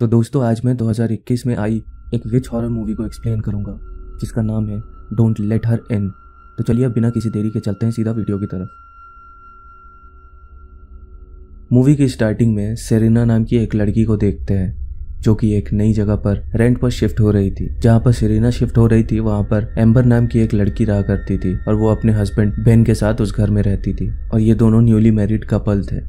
तो दोस्तों आज मैं 2021 में आई एक विच हॉरर मूवी को एक्सप्लेन करूंगा जिसका नाम है डोंट लेट हर इन। तो चलिए अब बिना किसी देरी के चलते हैं सीधा वीडियो की तरफ। मूवी की स्टार्टिंग में सेरेना नाम की एक लड़की को देखते हैं जो कि एक नई जगह पर रेंट पर शिफ्ट हो रही थी। जहाँ पर सेरेना शिफ्ट हो रही थी वहाँ पर एम्बर नाम की एक लड़की रहा करती थी और वो अपने हस्बैंड बेन के साथ उस घर में रहती थी और ये दोनों न्यूली मैरिड कपल थे।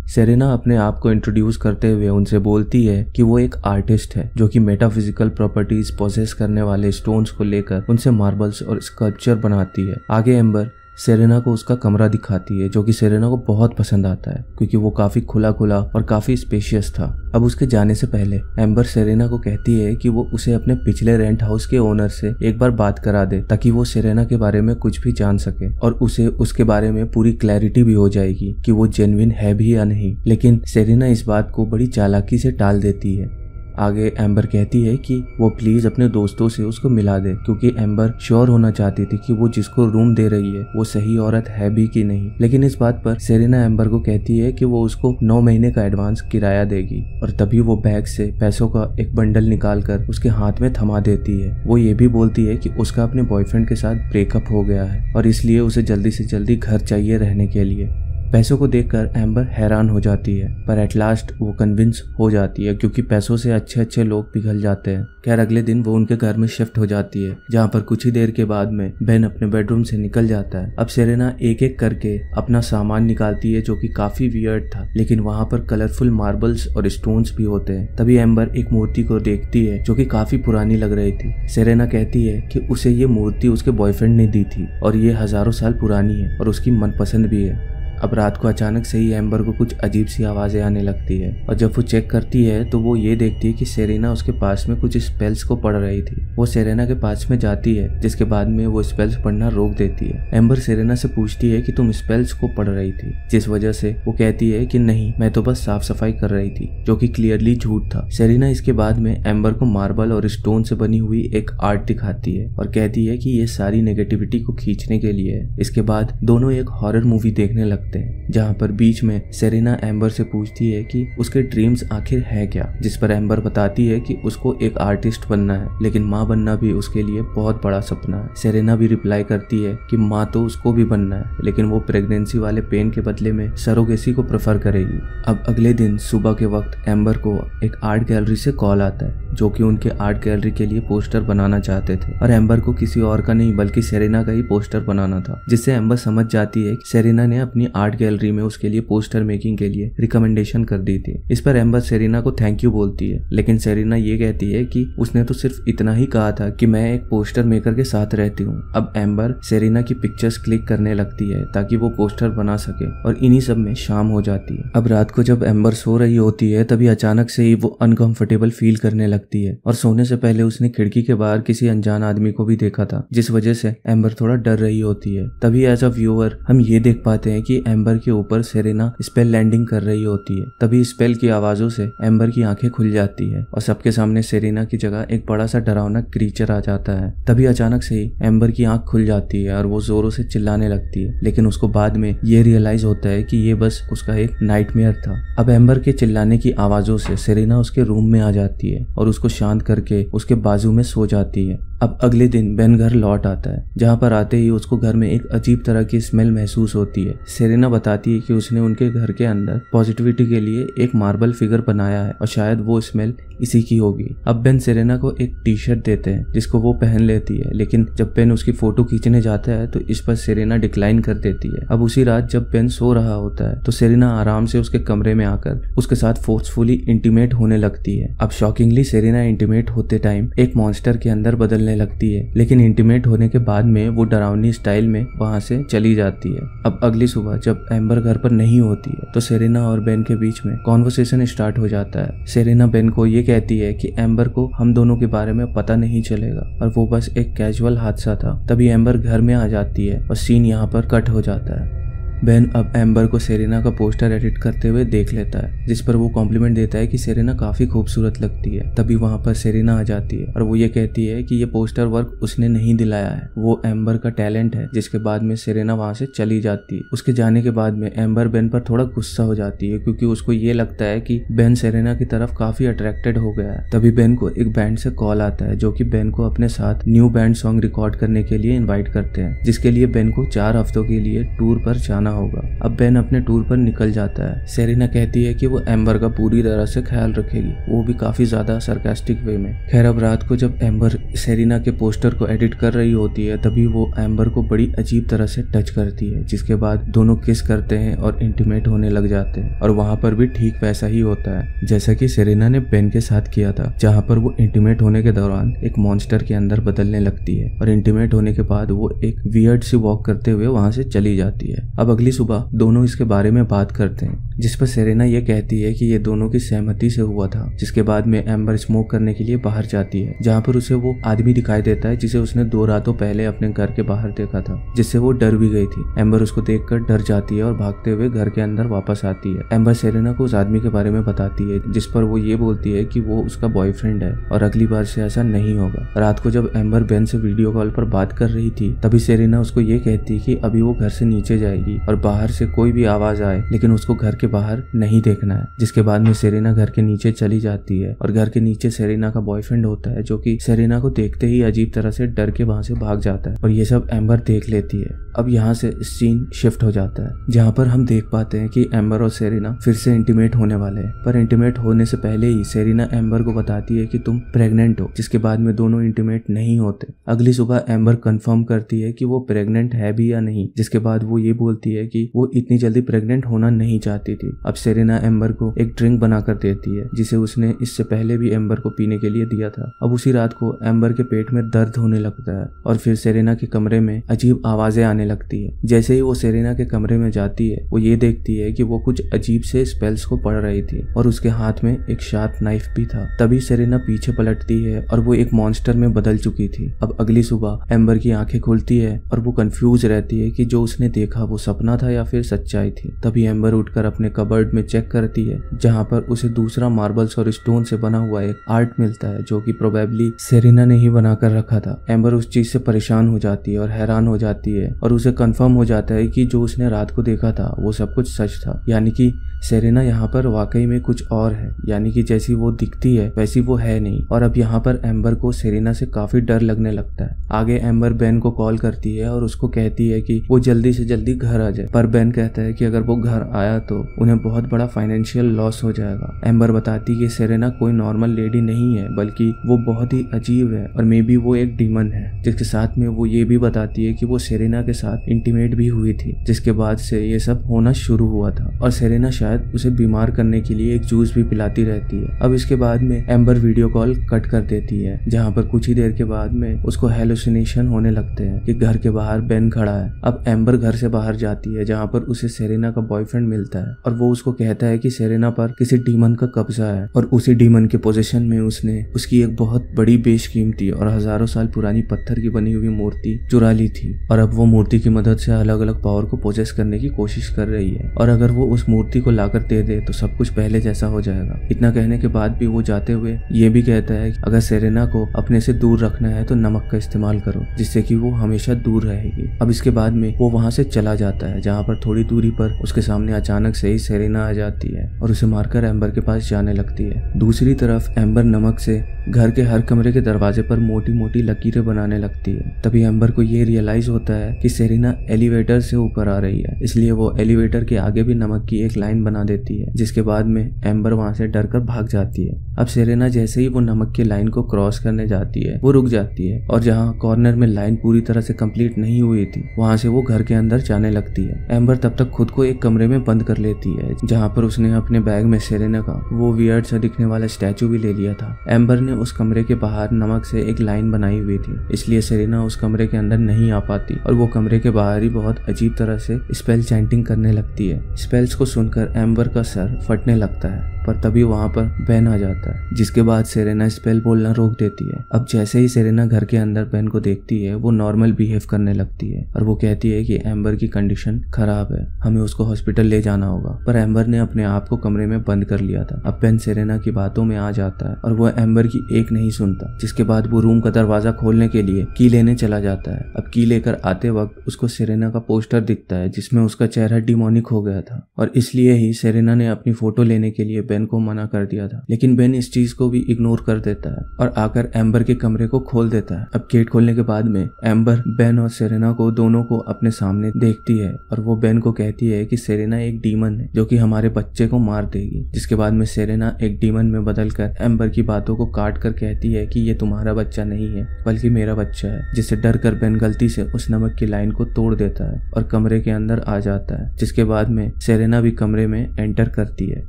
सेरेना अपने आप को इंट्रोड्यूस करते हुए उनसे बोलती है कि वो एक आर्टिस्ट है जो कि मेटाफिजिकल प्रॉपर्टीज पोजेस करने वाले स्टोन्स को लेकर उनसे मार्बल्स और स्कल्पचर बनाती है। आगे एम्बर सेरेना को उसका कमरा दिखाती है जो कि सेरेना को बहुत पसंद आता है क्योंकि वो काफी खुला खुला और काफी स्पेशियस था। अब उसके जाने से पहले एम्बर सेरेना को कहती है कि वो उसे अपने पिछले रेंट हाउस के ओनर से एक बार बात करा दे ताकि वो सेरेना के बारे में कुछ भी जान सके और उसे उसके बारे में पूरी क्लैरिटी भी हो जाएगी कि वो जेन्युइन है भी या नहीं। लेकिन सेरेना इस बात को बड़ी चालाकी से टाल देती है। आगे एम्बर कहती है कि वो प्लीज अपने दोस्तों से उसको मिला दे क्योंकि एम्बर श्योर होना चाहती थी कि वो जिसको रूम दे रही है वो सही औरत है भी कि नहीं। लेकिन इस बात पर सेरेना एम्बर को कहती है कि वो उसको 9 महीने का एडवांस किराया देगी और तभी वो बैग से पैसों का एक बंडल निकालकर उसके हाथ में थमा देती है। वो ये भी बोलती है कि उसका अपने बॉयफ्रेंड के साथ ब्रेकअप हो गया है और इसलिए उसे जल्दी से जल्दी घर चाहिए रहने के लिए। पैसों को देखकर एम्बर हैरान हो जाती है पर एट लास्ट वो कन्विंस हो जाती है क्योंकि पैसों से अच्छे अच्छे लोग पिघल जाते हैं। खैर अगले दिन वो उनके घर में शिफ्ट हो जाती है जहाँ पर कुछ ही देर के बाद में बेन अपने बेडरूम से निकल जाता है। अब सेरेना एक एक करके अपना सामान निकालती है जो कि काफी वियर्ड था लेकिन वहाँ पर कलरफुल मार्बल्स और स्टोन्स भी होते हैं। तभी एम्बर एक मूर्ति को देखती है जो कि काफी पुरानी लग रही थी। सेरेना कहती है कि उसे ये मूर्ति उसके बॉयफ्रेंड ने दी थी और ये हजारों साल पुरानी है और उसकी मनपसंद भी है। अब रात को अचानक से ही एम्बर को कुछ अजीब सी आवाजें आने लगती है और जब वो चेक करती है तो वो ये देखती है कि सेरेना उसके पास में कुछ स्पेल्स को पढ़ रही थी। वो सेरेना के पास में जाती है जिसके बाद में वो स्पेल्स पढ़ना रोक देती है। एम्बर सेरेना से पूछती है कि तुम स्पेल्स को पढ़ रही थी, जिस वजह से वो कहती है कि नहीं मैं तो बस साफ सफाई कर रही थी, जो कि क्लियरली झूठ था। सेरेना इसके बाद में एम्बर को मार्बल और स्टोन से बनी हुई एक आर्ट दिखाती है और कहती है कि ये सारी नेगेटिविटी को खींचने के लिए है। इसके बाद दोनों एक हॉरर मूवी देखने लगते हैं जहाँ पर बीच में सेरेना एम्बर से पूछती है कि उसके ड्रीम्स आखिर है क्या, जिस पर एम्बर बताती है कि उसको एक आर्टिस्ट बनना है लेकिन माँ बनना भी उसके लिए बहुत बड़ा सपना है। सेरेना भी रिप्लाई करती है कि माँ तो उसको भी बनना है लेकिन वो प्रेगनेंसी वाले पेन के बदले में सरोगेसी को प्रेफर करेगी। अब अगले दिन सुबह के वक्त एम्बर को एक आर्ट गैलरी से कॉल आता है जो कि उनके आर्ट गैलरी के लिए पोस्टर बनाना चाहते थे और एम्बर को किसी और का नहीं बल्कि सेरेना का ही पोस्टर बनाना था, जिससे एम्बर समझ जाती है कि सेरेना ने अपनी आर्ट गैलरी में उसके लिए पोस्टर मेकिंग के लिए रिकमेंडेशन कर दी थी। इस पर एम्बर सेरेना को थैंक यू बोलती है लेकिन सेरेना ये कहती है कि उसने तो सिर्फ इतना ही कहा था कि मैं एक पोस्टर मेकर के साथ रहती हूँ। अब एम्बर सेरेना की पिक्चर्स क्लिक करने लगती है ताकि वो पोस्टर बना सके और इन्हीं सब में शाम हो जाती है। अब रात को जब एम्बर सो रही होती है तभी अचानक से ही वो अनकंफर्टेबल फील करने लगती है और सोने से पहले उसने खिड़की के बाहर किसी अनजान आदमी को भी देखा था, जिस वजह से एम्बर थोड़ा डर रही होती है। तभी एज अ व्यूअर हम ये देख पाते हैं कि एम्बर के ऊपर सेरेना स्पेल लैंडिंग कर रही होती है। तभी स्पेल की आवाजों से एम्बर की आंखें खुल जाती है और सबके सामने सेरेना की जगह एक बड़ा सा डरावना क्रीचर आ जाता है। तभी अचानक से ही एम्बर की आंख खुल जाती है और वो जोरों से चिल्लाने लगती है लेकिन उसको बाद में ये रियलाइज होता है कि ये बस उसका एक नाइटमेयर था। अब एम्बर के चिल्लाने की आवाजों से सेरेना उसके रूम में आ जाती है और उसको शांत करके उसके बाजू में सो जाती है। अब अगले दिन बेन घर लौट आता है जहाँ पर आते ही उसको घर में एक अजीब तरह की स्मेल महसूस होती है। सेरेना बताती है कि उसने उनके घर के अंदर पॉजिटिविटी के लिए एक मार्बल फिगर बनाया है और शायद वो स्मेल इसी की होगी। अब बेन सेरेना को एक टी शर्ट देते हैं जिसको वो पहन लेती है लेकिन जब बेन उसकी फोटो खींचने जाता है तो इस पर सेरेना डिक्लाइन कर देती है। अब उसी रात जब बेन सो रहा होता है तो सेरेना आराम से उसके कमरे में आकर उसके साथ फोर्सफुली इंटीमेट होने लगती है। अब शॉकिंगली सेरेना इंटीमेट होते टाइम एक मॉन्स्टर के अंदर बदलने लगती है लेकिन इंटीमेट होने के बाद में वो डरावनी स्टाइल में वहां से चली जाती है। अब अगली सुबह जब एम्बर घर पर नहीं होती है तो सेरेना और बेन के बीच में कॉन्वर्सेशन स्टार्ट हो जाता है। सेरेना बेन को ये कहती है कि एम्बर को हम दोनों के बारे में पता नहीं चलेगा और वो बस एक कैजुअल हादसा था। तभी एम्बर घर में आ जाती है और सीन यहाँ पर कट हो जाता है। बेन अब एम्बर को सेरेना का पोस्टर एडिट करते हुए देख लेता है, जिस पर वो कॉम्प्लीमेंट देता है कि सेरेना काफी खूबसूरत लगती है। तभी वहाँ पर सेरेना आ जाती है और वो ये कहती है कि ये पोस्टर वर्क उसने नहीं दिलाया है, वो एम्बर का टैलेंट है। जिसके बाद में सेरेना वहाँ से चली जाती है। उसके जाने के बाद में एम्बर बेन पर थोड़ा गुस्सा हो जाती है, क्योंकि उसको ये लगता है कि बेन सेरेना की तरफ काफी अट्रैक्टेड हो गया है। तभी बेन को एक बैंड से कॉल आता है, जो कि बेन को अपने साथ न्यू बैंड सॉन्ग रिकॉर्ड करने के लिए इनवाइट करते हैं, जिसके लिए बेन को 4 हफ्तों के लिए टूर पर जाना होगा। अब बेन अपने टूर पर निकल जाता है। सेरेना कहती है कि वो एम्बर का पूरी तरह से ख्याल रखेगी, वो भी काफी ज्यादा सरकास्टिक वे में। खैर अब रात को जब एम्बर सेरेना के पोस्टर को एडिट कर रही होती है, तभी वो एम्बर को बड़ी अजीब तरह से टच करती है, जिसके बाद दोनों किस करते हैं और इंटीमेट होने लग जाते हैं। और वहां पर भी ठीक वैसा ही होता है जैसा कि सेरेना ने बेन के साथ किया था, जहां पर वो इंटीमेट होने के दौरान एक मॉन्स्टर के अंदर बदलने लगती है और इंटीमेट होने के बाद वो एक वियर्ड सी वॉक करते हुए वहां से चली जाती है। अब अगली सुबह दोनों इसके बारे में बात करते हैं, जिस पर सेरेना ये कहती है कि ये दोनों की सहमति से हुआ था। जिसके बाद में एम्बर स्मोक करने के लिए बाहर जाती है, जहाँ पर उसे वो आदमी दिखाई देता है जिसे उसने 2 रातों पहले अपने घर के बाहर देखा था, जिससे वो डर भी गई थी। एम्बर उसको देखकर डर जाती है और भागते हुए घर के अंदर वापस आती है। एम्बर सेरेना को उस आदमी के बारे में बताती है, जिस पर वो ये बोलती है कि वो उसका बॉयफ्रेंड है और अगली बार से ऐसा नहीं होगा। रात को जब एम्बर बेन से वीडियो कॉल पर बात कर रही थी, तभी सेरेना उसको ये कहती है कि अभी वो घर से नीचे जाएगी और बाहर से कोई भी आवाज आए लेकिन उसको घर के बाहर नहीं देखना है। जिसके बाद में सेरेना घर के नीचे चली जाती है और घर के नीचे सेरेना का बॉयफ्रेंड होता है, जो कि सेरेना को देखते ही अजीब तरह से डर के वहां से भाग जाता है और ये सब एम्बर देख लेती है। अब यहाँ से सीन शिफ्ट हो जाता है, जहाँ पर हम देख पाते हैं कि एम्बर और सेरेना फिर से इंटीमेट होने वाले हैं। पर इंटीमेट होने से पहले ही सेरेना एम्बर को बताती है कि तुम प्रेग्नेंट हो, जिसके बाद में दोनों इंटीमेट नहीं होते। अगली सुबह एम्बर कंफर्म करती है कि वो प्रेग्नेंट है भी या नहीं, जिसके बाद वो ये बोलती है कि वो इतनी जल्दी प्रेग्नेंट होना नहीं चाहती थी। अब सेरेना एम्बर को एक ड्रिंक बनाकर देती है, जिसे उसने इससे पहले भी एम्बर को पीने के लिए दिया था। अब उसी रात को एम्बर के पेट में दर्द होने लगता है और फिर सेरेना के कमरे में अजीब आवाजें आने लगती है। जैसे ही वो सेरेना के कमरे में जाती है, वो ये देखती है कि वो कुछ अजीब से स्पेल्स को पढ़ रही थी और उसके हाथ में एक शार्प नाइफ भी था। तभी सेरेना पीछे पलटती है और वो एक मॉन्स्टर में बदल चुकी थी। अब अगली सुबह एम्बर की आंखें खुलती है और वो कंफ्यूज रहती है कि जो उसने देखा वो सपना था या फिर सच्चाई थी। तभी एम्बर उठकर अपने कबर्ड में चेक करती है, जहाँ पर उसे दूसरा मार्बल्स और स्टोन से बना हुआ एक आर्ट मिलता है, जो कि प्रोबेबली सेरेना ने ही बनाकर रखा था। एम्बर उस चीज से परेशान हो जाती है और हैरान हो जाती है और उसे कंफर्म हो जाता है कि जो उसने रात को देखा था वो सब कुछ सच था, यानी कि सेरेना यहाँ पर वाकई में कुछ और है, यानी कि जैसी वो दिखती है वैसी वो है नहीं। और अब यहाँ पर एम्बर को सेरेना से काफी डर लगने लगता है। आगे एम्बर बेन को कॉल करती है और उसको कहती है कि वो जल्दी से जल्दी घर आ जाए, पर बेन कहता है कि अगर वो घर आया तो उन्हें बहुत बड़ा फाइनेंशियल लॉस हो जाएगा। एम्बर बताती है कि सेरेना कोई नॉर्मल लेडी नहीं है, बल्कि वो बहुत ही अजीब है और मे बी वो एक डीमन है। जिसके साथ में वो ये भी बताती है कि वो सेरेना के साथ इंटीमेट भी हुई थी, जिसके बाद से ये सब होना शुरू हुआ था और सेरेना शायद उसे बीमार करने के लिए एक जूस भी पिलाती रहती है। अब इसके बाद में एम्बर वीडियो कॉल कट कर देती है, जहाँ पर कुछ ही देर के बाद में उसको हेलुसिनेशन होने लगते हैं कि घर के बाहर बेन खड़ा है। अब एम्बर घर से बाहर जाती है, जहाँ पर उसे सेरेना का बॉयफ्रेंड मिलता है और वो उसको कहता है कि सेरेना पर किसी डीमन का कब्जा है और उसी डीमन के पोजीशन में उसने उसकी एक बहुत बड़ी बेशकीमती और हजारों साल पुरानी पत्थर की बनी हुई मूर्ति चुरा ली थी और अब वो मूर्ति की मदद से अलग अलग पावर को पोजेस करने की कोशिश कर रही है और अगर वो उस मूर्ति को लाकर दे दे तो सब कुछ पहले जैसा हो जाएगा। इतना कहने के बाद भी वो जाते हुए ये भी कहता है कि अगर सेरेना को अपने से दूर रखना है तो नमक का इस्तेमाल करो, जिससे कि वो हमेशा दूर रहेगी। अब इसके बाद में वो वहां से चला जाता है, जहाँ पर थोड़ी दूरी पर उसके सामने अचानक से ही सेरेना आ जाती है और उसे मारकर एम्बर के पास जाने लगती है। दूसरी तरफ एम्बर नमक से घर के हर कमरे के दरवाजे पर मोटी मोटी लकीरें बनाने लगती है। तभी एम्बर को ये रियलाइज होता है कि सेरेना एलिवेटर से ऊपर आ रही है, इसलिए वो एलिवेटर के आगे भी नमक की एक लाइन बना देती है, जिसके बाद में एम्बर वहां से डरकर भाग जाती है। अब सेरेना जैसे ही वो नमक की लाइन को क्रॉस करने जाती है वो रुक जाती है और जहाँ कॉर्नर में लाइन पूरी तरह से कंप्लीट नहीं हुई थी वहां से वो घर के अंदर जाने लगती है। एम्बर तब तक खुद को एक कमरे में बंद कर लेती है, जहाँ पर उसने अपने बैग में सेरेना का वो वियर्ड सा दिखने वाला स्टैचू भी ले लिया था। एम्बर ने उस कमरे के बाहर नमक से एक लाइन बनाई हुई थी, इसलिए सेरेना उस कमरे के अंदर नहीं आ पाती और वो कमरे के बाहर ही बहुत अजीब तरह से स्पेल चैंटिंग करने लगती है। स्पेल्स को सुनकर एम्बर का सर फटने लगता है, पर तभी वहां पर बेन आ जाता है, जिसके बाद सेरेना स्पेल बोलना रोक देती है। अब जैसे ही सेरेना घर के अंदर बेन को देखती है, वो नॉर्मल बिहेव करने लगती है और वो कहती है कि एम्बर की कंडीशन खराब है, हमें उसको हॉस्पिटल ले जाना होगा। पर एम्बर ने अपने आप को कमरे में बंद कर लिया था। अब बेन सेरेना की बातों में आ जाता है और वो एम्बर की एक नहीं सुनता, जिसके बाद वो रूम का दरवाजा खोलने के लिए की लेने चला जाता है। अब की लेकर आते वक्त उसको सेरेना का पोस्टर दिखता है, जिसमें उसका चेहरा डिमोनिक हो गया था और इसलिए ही सेरेना ने अपनी फोटो लेने के लिए बेन को मना कर दिया था। लेकिन बेन इस चीज को भी इग्नोर कर देता है और आकर एम्बर के कमरे को खोल देता है। अब गेट खोलने के बाद में एम्बर बेन और सेरेना को दोनों को अपने सामने देखती है और वो बेन को कहती है कि सेरेना एक डीमन है जो कि हमारे बच्चे को मार देगी। जिसके बाद में सेरेना एक डीमन में बदलकर एम्बर की बातों को काट कर कहती है कि ये तुम्हारा बच्चा नहीं है बल्कि मेरा बच्चा है, जिससे डर कर बेन गलती से उस नमक की लाइन को तोड़ देता है और कमरे के अंदर आ जाता है। जिसके बाद में सेरेना भी कमरे में एंटर करती है,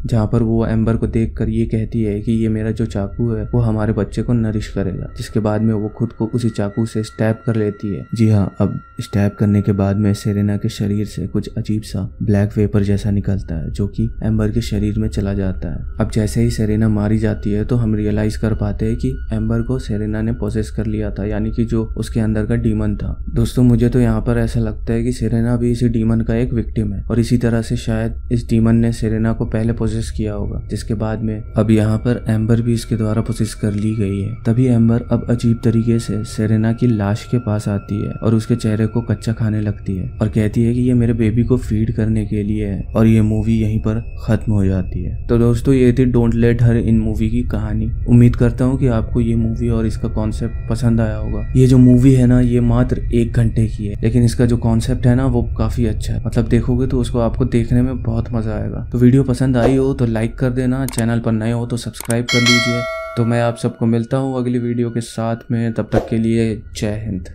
जहाँ पर वो एम्बर को देखकर ये कहती है कि ये मेरा जो चाकू है वो हमारे बच्चे को नरिश करेगा। जिसके बाद में वो खुद को उसी चाकू से स्टैब कर लेती है। जी हाँ, अब स्टैब करने के बाद में सेरेना के शरीर से कुछ अजीब सा ब्लैक वेपर जैसा निकलता है जो कि एम्बर के शरीर में चला जाता है। अब जैसे ही सेरेना मारी जाती है तो हम रियलाइज कर पाते हैं कि एम्बर को सेरेना ने पोसेस कर लिया था, यानी कि जो उसके अंदर का डीमन था। दोस्तों, मुझे तो यहाँ पर ऐसा लगता है कि सेरेना भी इसी डीमन का एक विक्टिम है और इसी तरह से शायद इस डीमन ने सेरेना को पहले पोसेस किया होगा। जिसके बाद में अब यहाँ पर एम्बर भी इसके द्वारा पोसेस कर ली गई है। तभी एम्बर अब अजीब तरीके से सेरेना की लाश के पास आती है और उसके चेहरे को कच्चा खाने लगती है और कहती है कि ये मेरे बेबी को फीड करने के लिए है और ये मूवी यहीं पर खत्म हो जाती है। तो दोस्तों, ये थी don't let her in movie की कहानी। उम्मीद करता हूँ कि आपको ये मूवी और इसका कॉन्सेप्ट पसंद आया होगा। ये जो मूवी है ना, ये मात्र 1 घंटे की है, लेकिन इसका जो कॉन्सेप्ट है ना वो काफी अच्छा है। मतलब देखोगे तो उसको आपको देखने में बहुत मजा आएगा। तो वीडियो पसंद आई हो तो लाइक कर देना, चैनल पर नए हो तो सब्सक्राइब कर लीजिए। तो मैं आप सबको मिलता हूँ अगली वीडियो के साथ में, तब तक के लिए जय हिंद।